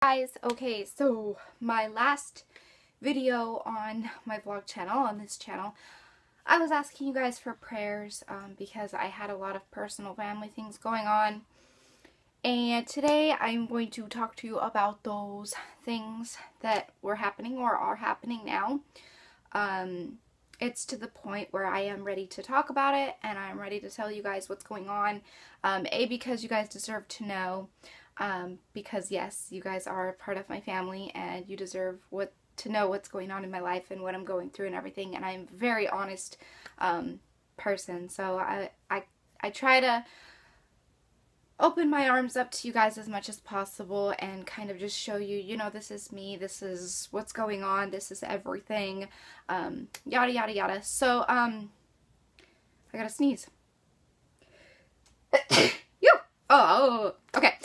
Guys, okay, so my last video on my vlog channel, on this channel, I was asking you guys for prayers because I had a lot of personal family things going on, and today I'm going to talk to you about those things that were happening or are happening now. It's to the point where I am ready to talk about it, and I'm ready to tell you guys what's going on, because you guys deserve to know. Because yes, you guys are a part of my family and you deserve to know what's going on in my life and what I'm going through and everything, and I'm a very honest person, so I try to open my arms up to you guys as much as possible and kind of just show you, you know, this is me, this is what's going on, this is everything, yada yada yada. So I gotta sneeze. Oh, okay.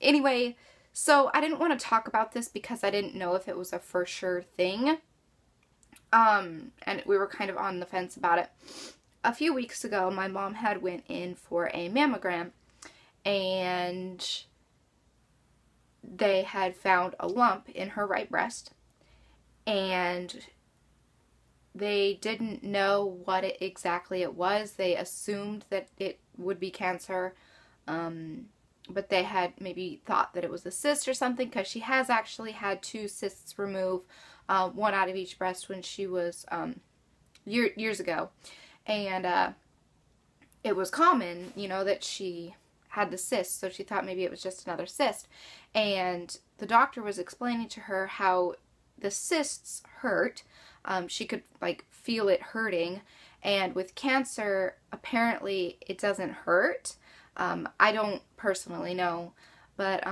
Anyway, so I didn't want to talk about this because I didn't know if it was a for sure thing. And we were kind of on the fence about it. A few weeks ago, my mom had went in for a mammogram, and they had found a lump in her right breast, and they didn't know what exactly it was. They assumed that it would be cancer, but they had maybe thought that it was a cyst or something, because she has actually had 2 cysts removed, one out of each breast when she was years ago, and it was common, you know, that she had the cyst, so she thought maybe it was just another cyst. And the doctor was explaining to her how the cysts hurt. She could like feel it hurting, and with cancer apparently it doesn't hurt. I don't personally know, but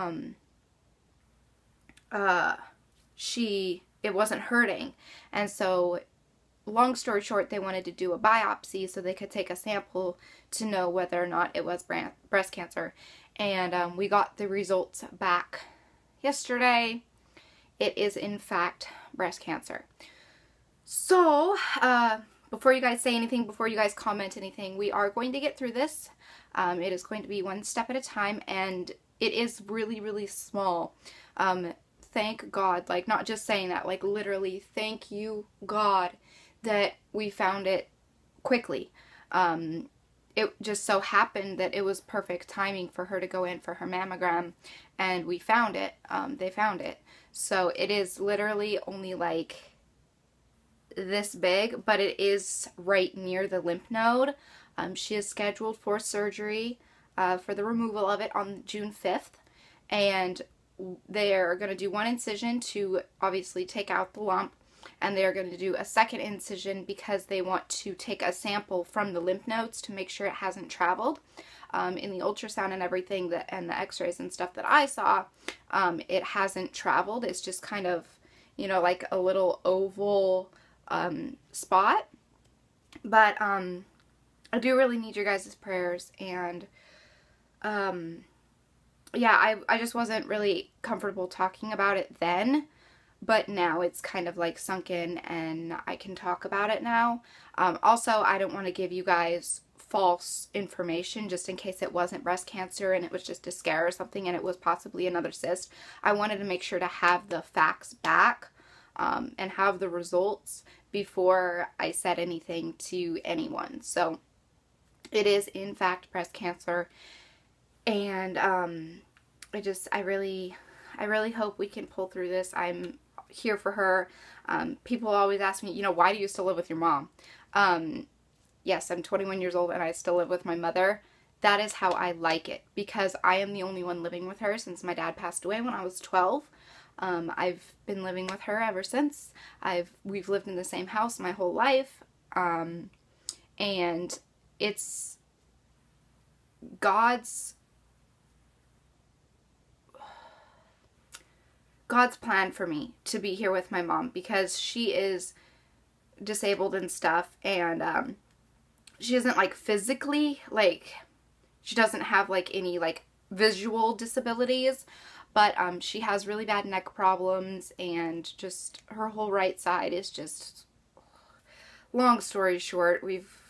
it wasn't hurting, and so long story short, they wanted to do a biopsy so they could take a sample to know whether or not it was breast cancer. And we got the results back yesterday. It is in fact breast cancer. So before you guys say anything, before you guys comment anything, we are going to get through this. It is going to be one step at a time, and it is really, really small. Thank God, like, not just saying that, like, literally, thank you, God, that we found it quickly. It just so happened that it was perfect timing for her to go in for her mammogram, and we found it. They found it. So it is literally only like this big, but it is right near the lymph node. She is scheduled for surgery for the removal of it on June 5th, and they're going to do one incision to obviously take out the lump, and they're going to do a second incision because they want to take a sample from the lymph nodes to make sure it hasn't traveled. In the ultrasound and everything, and the x-rays and stuff that I saw, it hasn't traveled. It's just kind of, you know, like a little oval spot. But I do really need your guys' prayers, and yeah, I just wasn't really comfortable talking about it then, but now it's kind of like sunk in and I can talk about it now. Also, I don't want to give you guys false information just in case it wasn't breast cancer and it was just a scare or something and it was possibly another cyst. I wanted to make sure to have the facts back and have the results before I said anything to anyone. So it is in fact breast cancer, and I really hope we can pull through this. I'm here for her. People always ask me, you know, why do you still live with your mom? Yes, I'm 21 years old and I still live with my mother. That is how I like it, because I am the only one living with her since my dad passed away when I was 12. I've been living with her ever since. We've lived in the same house my whole life, and it's God's plan for me to be here with my mom, because she is disabled and stuff, and she isn't like physically, like, she doesn't have like any like visual disabilities, but she has really bad neck problems, and just her whole right side is just, long story short, we've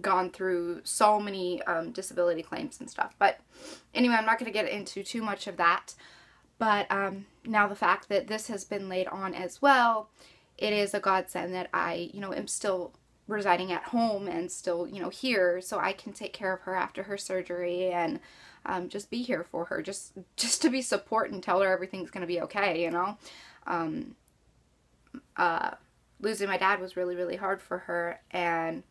gone through so many disability claims and stuff. But anyway, I'm not going to get into too much of that. But now the fact that this has been laid on as well, it is a godsend that I, am still residing at home and still, here, so I can take care of her after her surgery and just be here for her, just to be support and tell her everything's going to be okay, losing my dad was really, really hard for her, and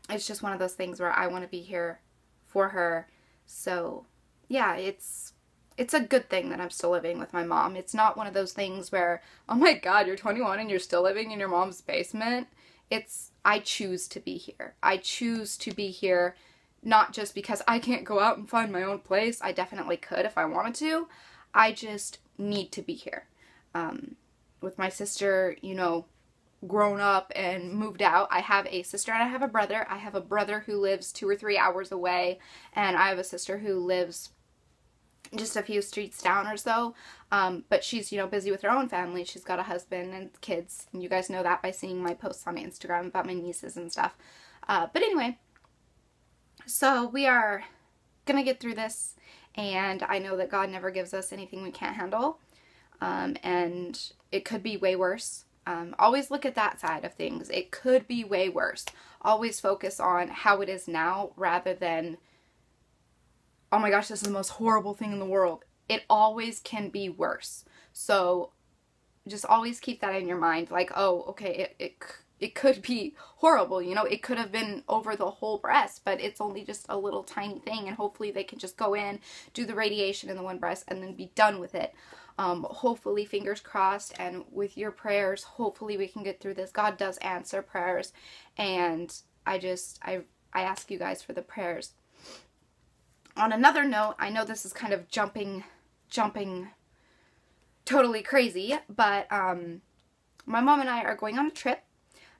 it's just one of those things where I want to be here for her. So yeah, it's a good thing that I'm still living with my mom. It's not one of those things where, oh my god, you're 21 and you're still living in your mom's basement. I choose to be here. I choose to be here not just because I can't go out and find my own place. I definitely could if I wanted to. I just need to be here. With my sister, grown up and moved out. I have a sister and I have a brother. I have a brother who lives 2 or 3 hours away, and I have a sister who lives just a few streets down or so, but she's, busy with her own family. She's got a husband and kids, and you guys know that by seeing my posts on Instagram about my nieces and stuff. But anyway, so we are gonna get through this, and I know that God never gives us anything we can't handle, and it could be way worse. Always look at that side of things. It could be way worse. Always focus on how it is now rather than, oh my gosh, this is the most horrible thing in the world. It always can be worse. So just always keep that in your mind. Like, oh, okay, it could be horrible, it could have been over the whole breast, but it's only just a little tiny thing, and hopefully they can just go in, do the radiation in the one breast, and then be done with it. Hopefully, fingers crossed, and with your prayers, hopefully we can get through this. God does answer prayers, and I ask you guys for the prayers. On another note, I know this is kind of jumping totally crazy, but my mom and I are going on a trip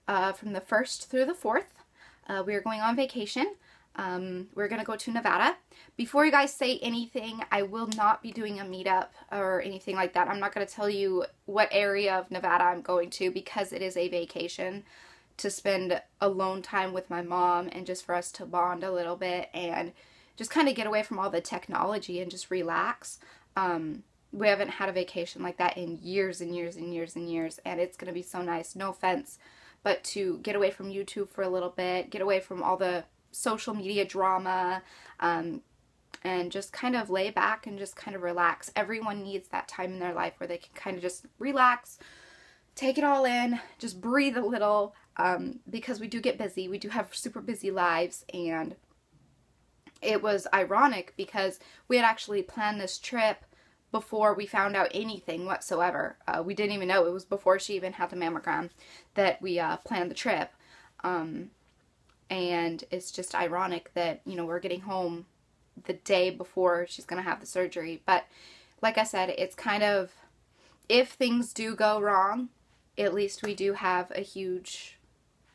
from the 1st through the 4th. We are going on vacation. We're going to go to Nevada. Before you guys say anything, I will not be doing a meetup or anything like that. I'm not going to tell you what area of Nevada I'm going to, because it is a vacation to spend alone time with my mom and just for us to bond a little bit and just kind of get away from all the technology and just relax. We haven't had a vacation like that in years and years and years and years, and it's going to be so nice. No offense, but to get away from YouTube for a little bit, get away from all the social media drama, and just kind of lay back and just kind of relax. Everyone needs that time in their life where they can kind of just relax, take it all in, just breathe a little, because we do get busy. We do have super busy lives, and it was ironic because we had actually planned this trip before we found out anything whatsoever. We didn't even know. It was before she even had the mammogram that we planned the trip. And it's just ironic that, we're getting home the day before she's going to have the surgery. But like I said, it's kind of, if things do go wrong, at least we do have a huge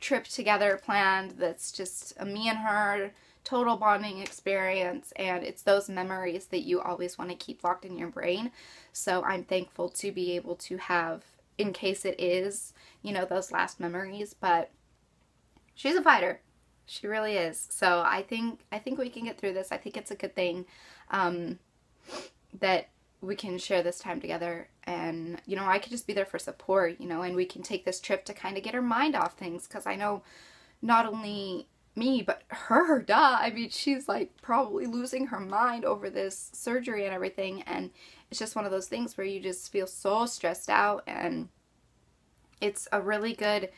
trip together planned that's just a me and her total bonding experience, and it's those memories that you always want to keep locked in your brain. So I'm thankful to be able to have, in case it is, those last memories. But she's a fighter. She really is. So I think we can get through this. I think it's a good thing that we can share this time together, and I could just be there for support, and we can take this trip to kind of get her mind off things, because I know not only me, but her, duh. I mean, she's like probably losing her mind over this surgery and everything, and it's just one of those things where you just feel so stressed out, and it's a really good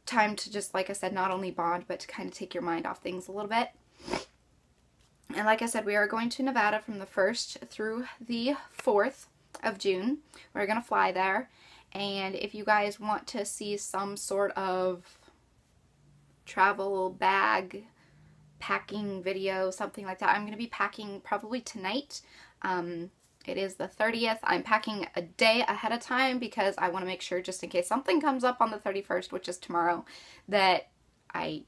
time to just, like I said, not only bond, but to kind of take your mind off things a little bit. And like I said, we are going to Nevada from the 1st through the 4th of June. We're going to fly there, and if you guys want to see some sort of travel bag packing video, something like that, I'm going to be packing probably tonight. It is the 30th. I'm packing a day ahead of time because I want to make sure, just in case something comes up on the 31st, which is tomorrow, that I,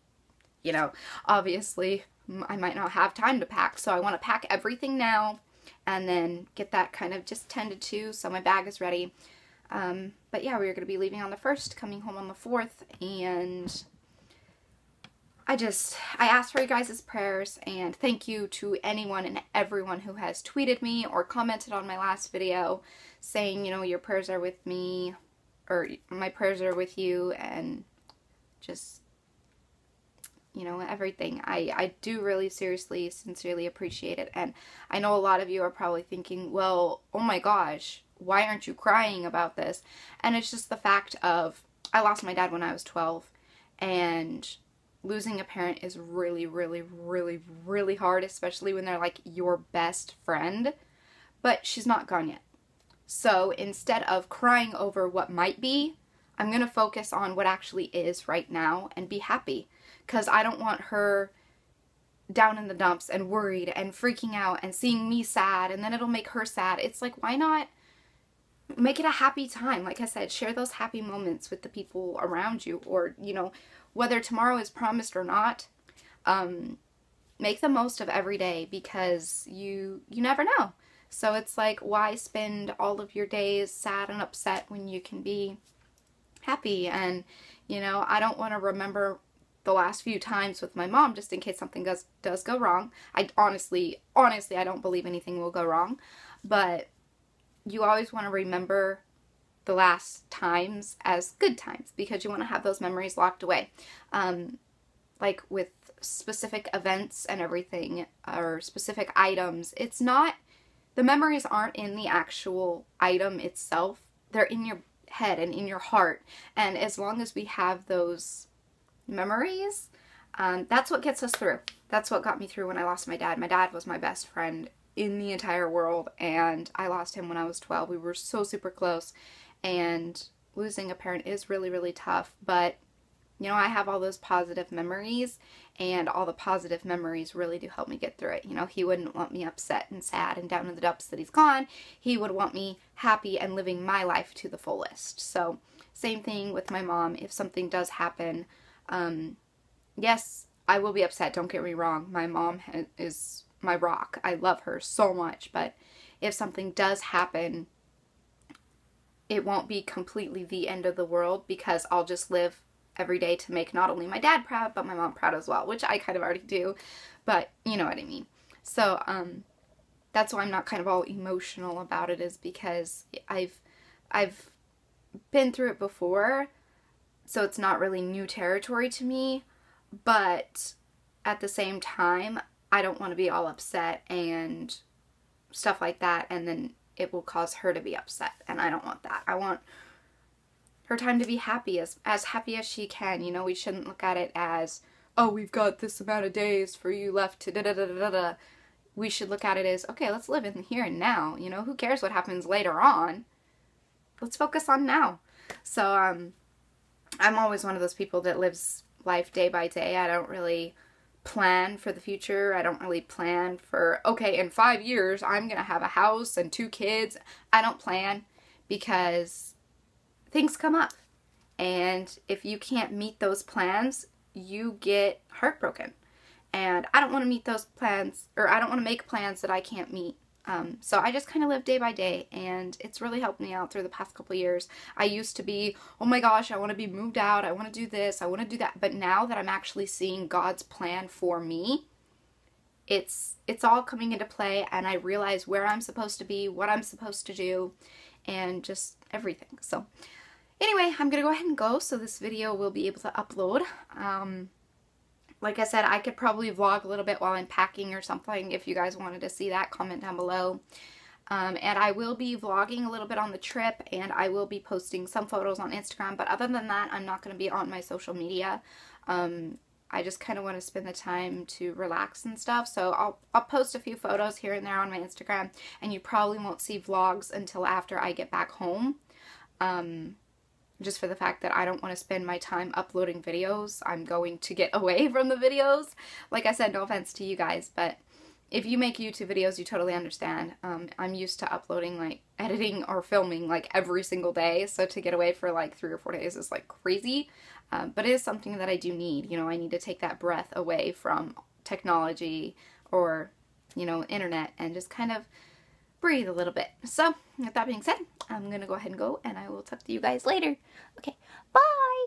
obviously I might not have time to pack. So I want to pack everything now and then get that kind of just tended to so my bag is ready. But yeah, we're going to be leaving on the 1st, coming home on the 4th, and I ask for you guys' prayers, and thank you to anyone and everyone who has tweeted me or commented on my last video saying, you know, your prayers are with me, or my prayers are with you, and just, you know, everything. I do really seriously, sincerely appreciate it. And I know a lot of you are probably thinking, well, oh my gosh, why aren't you crying about this? And it's just the fact of, I lost my dad when I was 12, and losing a parent is really, really, really, really hard, especially when they're like your best friend. But she's not gone yet. So instead of crying over what might be, I'm going to focus on what actually is right now and be happy. Because I don't want her down in the dumps and worried and freaking out and seeing me sad, and then it'll make her sad. It's like, why not make it a happy time? Like I said, share those happy moments with the people around you, or, you know, whether tomorrow is promised or not, make the most of every day, because you never know. So it's like, why spend all of your days sad and upset when you can be happy? And, you know, I don't want to remember the last few times with my mom, just in case something does go wrong. I honestly, I don't believe anything will go wrong, but you always want to remember the last times as good times, because you want to have those memories locked away. Like with specific events and everything, or specific items, it's not, the memories aren't in the actual item itself. They're in your head and in your heart. And as long as we have those memories, that's what gets us through. That's what got me through when I lost my dad. My dad was my best friend in the entire world, and I lost him when I was 12. We were so super close, and losing a parent is really, really tough. But, you know, I have all those positive memories, and all the positive memories really do help me get through it. You know, he wouldn't want me upset and sad and down in the dumps that he's gone. He would want me happy and living my life to the fullest. So, same thing with my mom. If something does happen, yes, I will be upset, don't get me wrong. My mom is my rock. I love her so much, but if something does happen, it won't be completely the end of the world, because I'll just live every day to make not only my dad proud, but my mom proud as well, which I kind of already do, but you know what I mean. So, that's why I'm not kind of all emotional about it, is because I've been through it before, so it's not really new territory to me, but at the same time, I don't want to be all upset and stuff like that, and then it will cause her to be upset, and I don't want that. I want her time to be happy, as happy as she can. You know, we shouldn't look at it as, oh, we've got this amount of days for you left to da-da-da-da-da. We should look at it as, okay, let's live in the here and now. You know, who cares what happens later on? Let's focus on now. So, I'm always one of those people that lives life day by day. I don't really plan for the future. I don't really plan for, okay, in 5 years, I'm going to have a house and 2 kids. I don't plan, because things come up. And if you can't meet those plans, you get heartbroken. And I don't want to meet those plans, or I don't want to make plans that I can't meet. So I just kind of live day by day, and it's really helped me out through the past couple years. I used to be, oh my gosh, I want to be moved out, I want to do this, I want to do that. But now that I'm actually seeing God's plan for me, it's all coming into play, and I realize where I'm supposed to be, what I'm supposed to do, and just everything. So anyway, I'm gonna go ahead and go, so this video will be able to upload. Like I said, I could probably vlog a little bit while I'm packing or something. If you guys wanted to see that, comment down below. And I will be vlogging a little bit on the trip, and I will be posting some photos on Instagram. But other than that, I'm not going to be on my social media. I just kind of want to spend the time to relax and stuff. So I'll post a few photos here and there on my Instagram, and you probably won't see vlogs until after I get back home. Just for the fact that I don't want to spend my time uploading videos. I'm going to get away from the videos. Like I said, no offense to you guys, but if you make YouTube videos, you totally understand. I'm used to uploading, like, editing or filming, like, every single day, so to get away for, like, 3 or 4 days is, like, crazy. But it is something that I do need. You know, I need to take that breath away from technology or, you know, internet, and just kind of breathe a little bit. So, with that being said, I'm gonna go ahead and go, and I will talk to you guys later. Okay, bye!